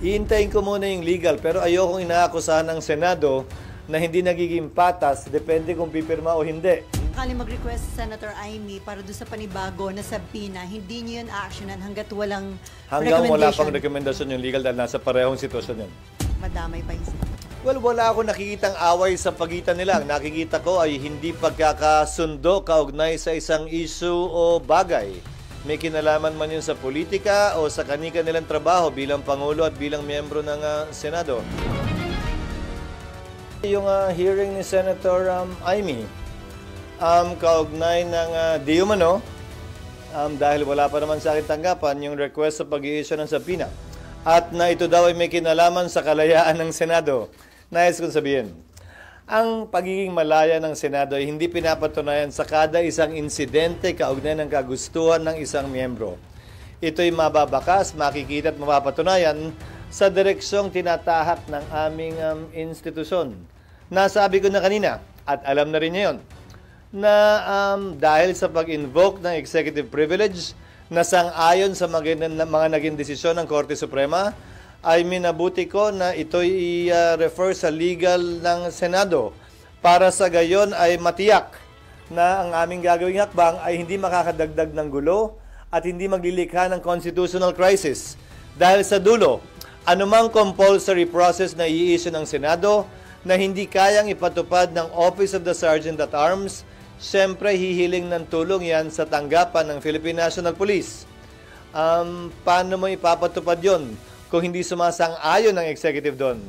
Iintayin ko muna yung legal, pero ayokong inaakusahan ng Senado na hindi nagiging patas, depende kung pipirma o hindi. Kali mag-request Senator Amy para doon sa panibago na sabina, hindi niyo yun actionan hanggat walang Hanggang recommendation. wala pang rekomendasyon yung legal dahil nasa parehong sitwasyon yun. Madamay pa yung Well, wala ako nakikitang away sa pagitan nila. Ang nakikita ko ay hindi pagkakasundo kaugnay sa isang issue o bagay. May kinalaman man yun sa politika o sa kanilang trabaho bilang Pangulo at bilang miyembro ng Senado. Yung hearing ni Senator Amy, kaugnay ng di umano, dahil wala pa naman sa akin tanggapan yung request sa pag-i-issue ng subpoena. At na ito daw ay may kinalaman sa kalayaan ng Senado. Nais kong sabihin, ang pagiging malaya ng Senado ay hindi pinapatunayan sa kada isang insidente kaugnay ng kagustuhan ng isang miyembro. Ito'y mababakas, makikita at mapapatunayan sa direksyong tinatahak ng aming institusyon. Nasabi ko na kanina, at alam na rin niya yun, na dahil sa pag-invoke ng executive privilege na sang-ayon sa mga naging desisyon ng Korte Suprema, ay minabuti ko na ito'y i-refer sa legal ng Senado para sa gayon ay matiyak na ang aming gagawing hakbang ay hindi makakadagdag ng gulo at hindi maglilikha ng constitutional crisis. Dahil sa dulo, anumang compulsory process na i-issue ng Senado na hindi kayang ipatupad ng Office of the Sergeant at Arms, siyempre hihiling ng tulong yan sa tanggapan ng Philippine National Police. Paano mo ipapatupad yon kung hindi sumasang-ayon ng executive doon?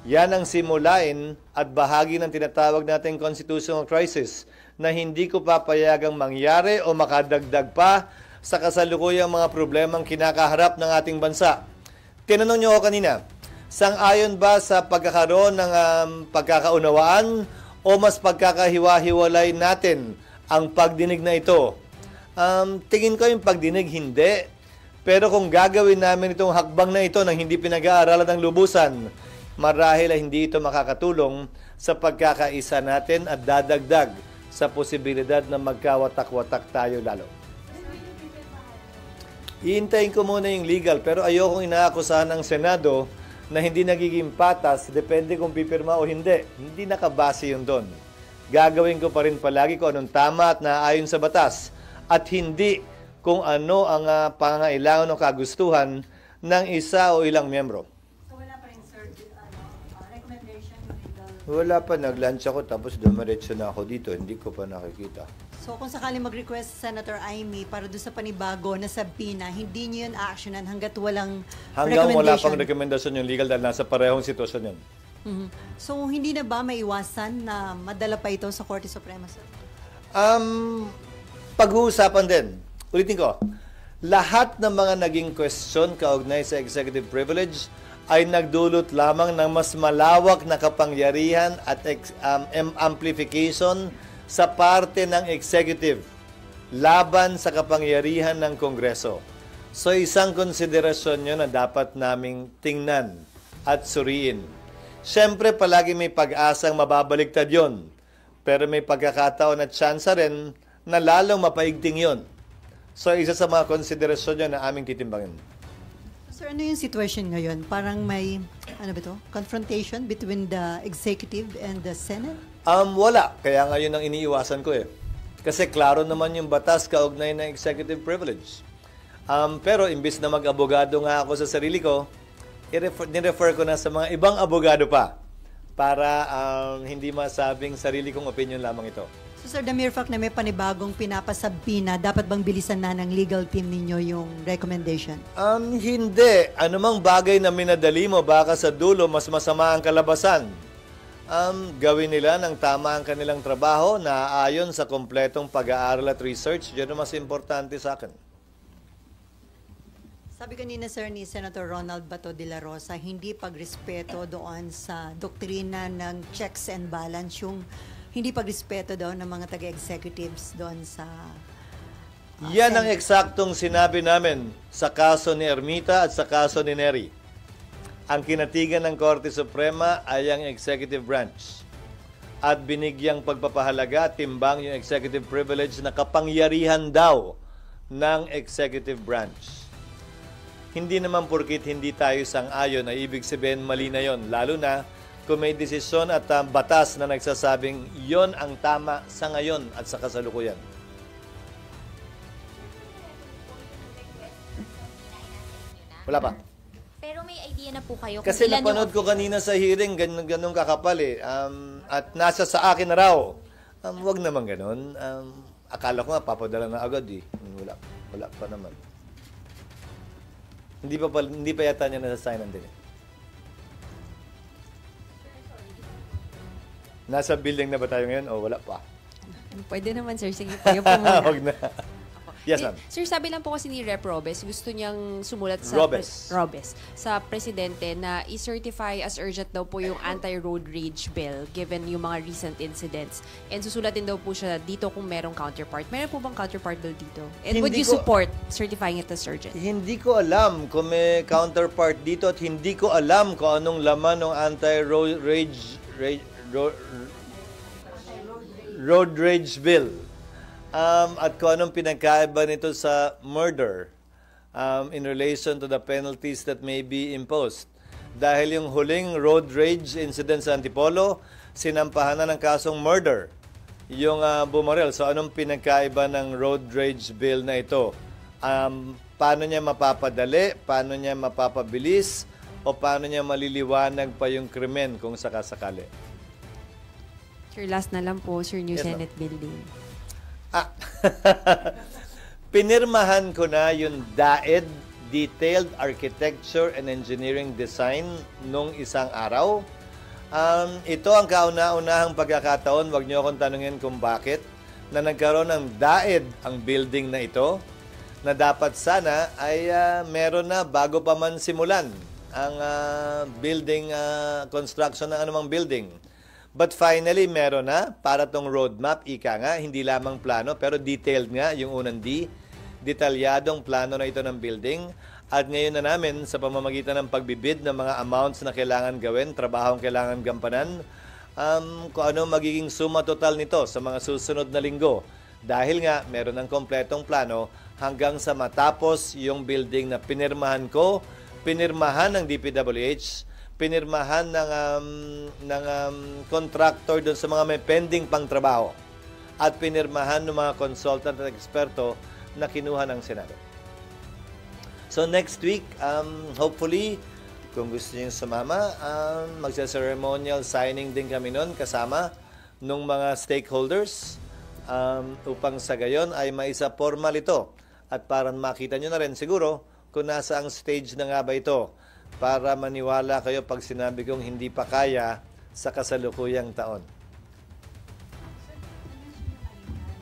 Yan ang simulain at bahagi ng tinatawag nating constitutional crisis na hindi ko papayagang mangyari o makadagdag pa sa kasalukuyang mga problemang kinakaharap ng ating bansa. Tinanong niyo ako kanina, sang-ayon ba sa pagkakaroon ng pagkakaunawaan o mas pagkakahiwa-hiwalay natin ang pagdinig na ito? Tingin ko yung pagdinig hindi. Pero kung gagawin namin itong hakbang na ito nang hindi pinag-aaralan ng lubusan, marahil ay hindi ito makakatulong sa pagkakaisa natin at dadagdag sa posibilidad na magkawatak-watak tayo lalo. Iintayin ko muna yung legal, pero ayokong inaakusahan ng Senado na hindi nagiging patas, depende kung pipirma o hindi. Hindi nakabase yun doon. Gagawin ko pa rin palagi kung anong tama at naaayon sa batas at hindi kung ano ang pangangailangan o kagustuhan ng isa o ilang miyembro. So wala pa rin, sir, recommendation? Wala pa, nag-lunch ako tapos dumiretso na ako dito, hindi ko pa nakikita. So kung sakali mag-request Senator Amy para doon sa panibago na sabina, hindi niyo yun actionan hanggat walang Hanggang wala recommendation. pang rekomendasyon yung legal dahil nasa parehong sitwasyon yun. So hindi na ba maiwasan na madala pa ito sa Korte Suprema, sir? Pag-uusapan din. Ulitin ko, lahat ng mga naging question kaugnay sa executive privilege ay nagdulot lamang ng mas malawak na kapangyarihan at amplification sa parte ng executive laban sa kapangyarihan ng Kongreso. So isang konsiderasyon yun na dapat naming tingnan at suriin. Siyempre palagi may pag-asang mababaliktad yun, pero may pagkakataon at tsansa rin na lalong mapaigting yun. So, isa sa mga konsiderasyon nyo na aming titimbangin. Sir, ano yung situation ngayon? Parang may, confrontation between the executive and the Senate? Wala. Kaya ngayon ang iniiwasan ko eh. Kasi klaro naman yung batas kaugnay ng executive privilege. Pero imbis na mag-abogado nga ako sa sarili ko, nirefer ko na sa mga ibang abogado pa para hindi masabing sarili kong opinion lamang ito. So, sir, the mere fact na may panibagong pinapasabina, dapat bang bilisan na ng legal team ninyo yung recommendation? Hindi. Anumang bagay na minadali mo, baka sa dulo, mas masama ang kalabasan. Gawin nila ng tama ang kanilang trabaho na ayon sa kompletong pag-aaral at research. Yun ang mas importante sa akin. Sabi kanina, sir, ni Senator Ronald Bato de la Rosa, hindi pagrespeto doon sa doktrina ng checks and balance, yung hindi pagrespeto daw ng mga taga-executives doon sa... Yan ang eksaktong sinabi namin sa kaso ni Ermita at sa kaso ni Neri. Ang kinatigan ng Korte Suprema ay ang executive branch. At binigyang pagpapahalaga, timbang yung executive privilege na kapangyarihan daw ng executive branch. hindi naman porkit hindi tayo sang-ayon ay ibig sabihin mali na yon. Lalo na kung may desisyon at batas na nagsasabing yon ang tama sa ngayon at sa kasalukuyan. Wala pa. Pero may idea na po kayo kung Kasi ilan napanood ko kanina sa hearing, ganun kakapal eh. At nasa sa akin na raw. Wag naman ganun. Akala ko nga papadala na agad eh. Wala pa naman. Hindi pa yata niya nasa-sign din eh. Nasa building na ba tayo ngayon o wala pa? Pwede naman, sir. Sige po, yun po muna. Wag na. Yes, ma'am. Sir, sabi lang po kasi ni Rep. Robes, gusto niyang sumulat sa Robes. sa presidente na i-certify as urgent daw po yung anti-road rage bill given yung mga recent incidents. And susulatin daw po siya dito kung merong counterpart. Meron po bang counterpart bill dito? And would you support certifying it as urgent? Hindi ko alam kung may counterpart dito at hindi ko alam kung anong laman ng anti-road rage bill. At kung anong pinagkaiba nito sa murder in relation to the penalties that may be imposed. Dahil yung huling road rage incident sa Antipolo, sinampahan na ng kasong murder yung bumarel. So anong pinagkaiba ng road rage bill na ito? Paano niya mapapadali? Paano niya mapapabilis? O paano niya maliliwanag pa yung krimen kung sakasakali? Sir, last na lang po, Sir, new Yes, Senate building. Pinirmahan ko na yung DAED, Detailed Architecture and Engineering Design, nung isang araw. Ito ang kauna-unahang pagkakataon, wag niyo akong tanungin kung bakit, na nagkaroon ng DAED ang building na ito, na dapat sana ay meron na bago pa man simulan ang building construction ng anumang building. But finally, meron na para tong roadmap, ika nga, hindi lamang plano, pero detailed nga, yung unang D, detalyadong plano na ito ng building. At ngayon na namin, sa pamamagitan ng pagbibid ng mga amounts na kailangan gawin, trabahong kailangan gampanan, kung ano magiging suma total nito sa mga susunod na linggo. Dahil nga, meron ng kompletong plano hanggang sa matapos yung building na pinirmahan ko, pinirmahan ng DPWH, pinirmahan ng contractor doon sa mga may pending pang trabaho at pinirmahan ng mga consultant at eksperto na kinuha ng Senado. So next week, hopefully, kung gusto niyo sumama, magsa-ceremonial signing din kami noon kasama ng mga stakeholders upang sa gayon ay maisa formal ito at para makita nyo na rin siguro kung nasa ang stage na nga ba ito para maniwala kayo pag sinabi kong hindi pa kaya sa kasalukuyang taon.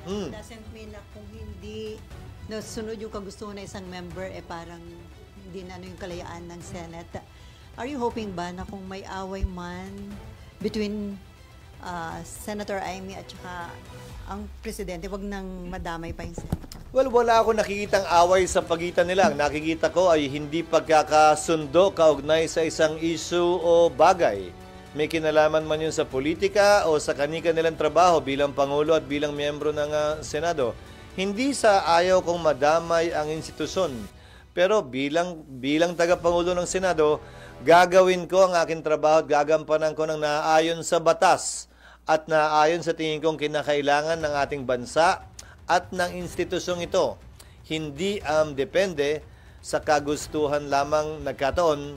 Doesn't mean na kung hindi nasunod yung kagustuhan ng isang member, parang hindi na yung kalayaan ng Senate. Are you hoping ba na kung may away man between Senator Amy at saka ang presidente, wag nang madamay pa yung Senate? Well, wala ako nakikitang away sa pagitan nila. Ang nakikita ko ay hindi pagkakasundo kaugnay sa isang issue o bagay. May kinalaman man yun sa politika o sa kanika nilang trabaho bilang Pangulo at bilang miyembro ng Senado. Hindi sa ayaw kong madamay ang institusyon. Pero bilang tagapangulo ng Senado, gagawin ko ang aking trabaho at gagampanan ko ng naaayon sa batas at naaayon sa tingin kong kinakailangan ng ating bansa at ng institusyong ito. Hindi depende sa kagustuhan lamang nagkataon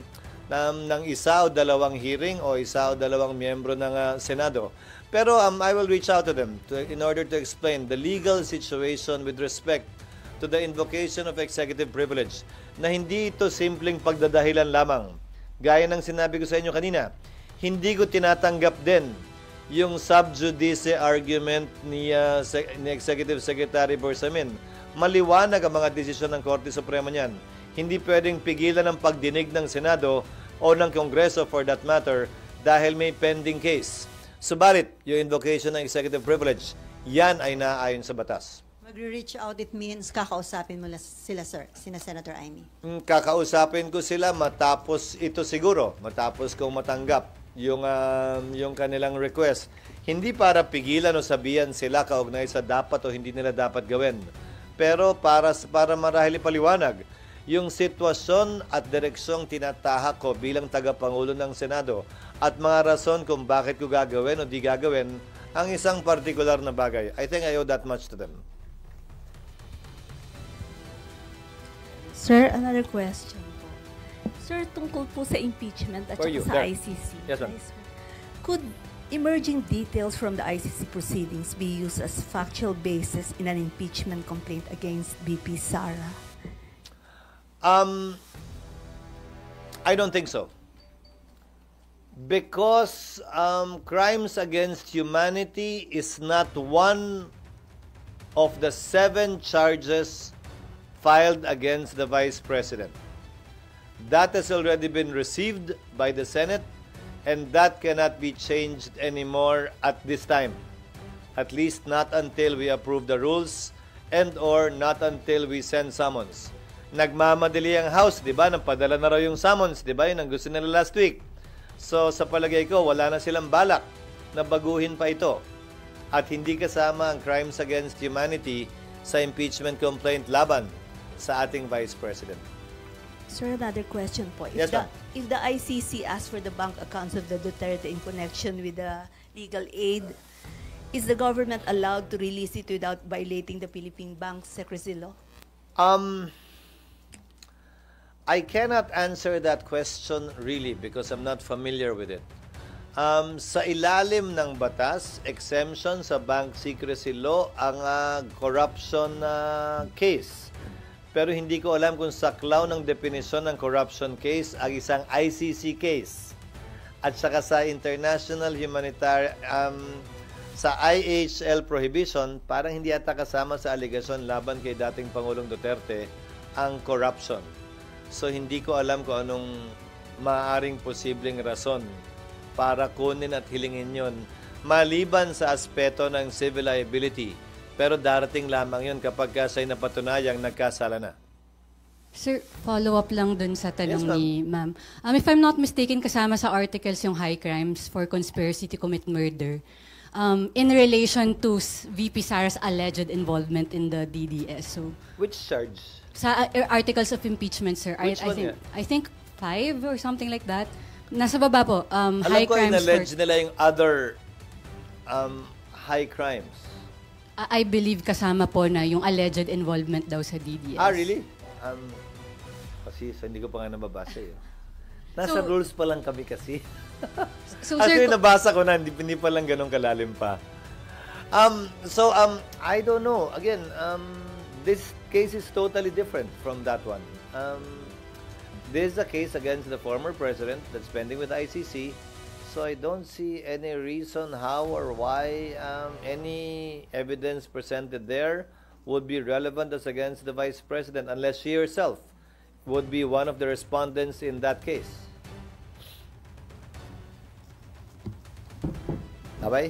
ng isa o dalawang hearing o isa o dalawang miyembro ng Senado. Pero I will reach out to them in order to explain the legal situation with respect to the invocation of executive privilege na hindi ito simpleng pagdadahilan lamang. Gaya ng sinabi ko sa inyo kanina, hindi ko tinatanggap din yung sub judice argument ni Executive Secretary Bersamin. Maliwanag ang mga desisyon ng Korte Suprema niyan. Hindi pwedeng pigilan ang pagdinig ng Senado o ng Kongreso for that matter dahil may pending case. Subalit, yung invocation ng executive privilege, yan ay naaayon sa batas. Magre-reach out, it means kakausapin mo sila, sir, sina Senator Amy. Kakausapin ko sila matapos ito siguro, matapos kong matanggap yung kanilang request. Hindi para pigilan o sabihan sila kaugnay sa dapat o hindi nila dapat gawin. Pero para marahil ipaliwanag yung sitwasyon at direksyong tinatahak ko bilang tagapangulo ng Senado at mga rason kung bakit ko gagawin o di gagawin ang isang partikular na bagay. I think I owe that much to them. Sir, another question po. Sir, tungkol po sa impeachment at For saka you, sa there. ICC. Yes, ma'am. Sir. Could emerging details from the ICC proceedings be used as factual basis in an impeachment complaint against BP Sara? I don't think so. Because crimes against humanity is not one of the 7 charges filed against the Vice President. That has already been received by the Senate, and that cannot be changed anymore at this time. At least not until we approve the rules and or not until we send summons. Nagmamadali ang House, di ba? Nagpadala na raw yung summons, di ba? Yun ang gusto nila last week. So, sa palagay ko, wala na silang balak na baguhin pa ito. At hindi kasama ang crimes against humanity sa impeachment complaint laban sa ating Vice President. Sir, another question po. Yes, ma'am. If the ICC asks for the bank accounts of the Duterte in connection with the legal aid, is the government allowed to release it without violating the Philippine Bank Secrecy Law? I cannot answer that question really because I'm not familiar with it. Sa ilalim ng batas, exemption sa bank secrecy law ang corruption case. Pero hindi ko alam kung saklaw ng definisyon ng corruption case ang isang ICC case. At saka sa international humanitarian, sa IHL prohibition, parang hindi ata kasama sa aligasyon laban kay dating Pangulong Duterte ang corruption. So hindi ko alam kung anong maaaring posibleng rason para kunin at hilingin yon maliban sa aspeto ng civil liability. Pero darating lamang yun kapag siya'y napatunayang nagkasala na. Sir, follow-up lang dun sa tanong Yes, ma'am. ni ma'am. If I'm not mistaken, kasama sa articles yung high crimes for conspiracy to commit murder in relation to VP Sara's alleged involvement in the DDS. So, Which charge? sa articles of impeachment, sir, Which one yan? I think 5 or something like that. Nasa baba po, Alam high ko crimes in-allege nila yung other high crimes. I believe kasama po na yung alleged involvement daw sa DDS. Really? Kasi hindi ko pa nga nababasa eh. Nasa So- rules pa lang kami kasi. So, Actually, sir, nabasa ko na, hindi pa lang ganun kalalim pa. I don't know. Again, this case is totally different from that one. This is a case against the former president that's pending with ICC. So I don't see any reason how or why any evidence presented there would be relevant as against the vice president unless she herself would be one of the respondents in that case. Okay?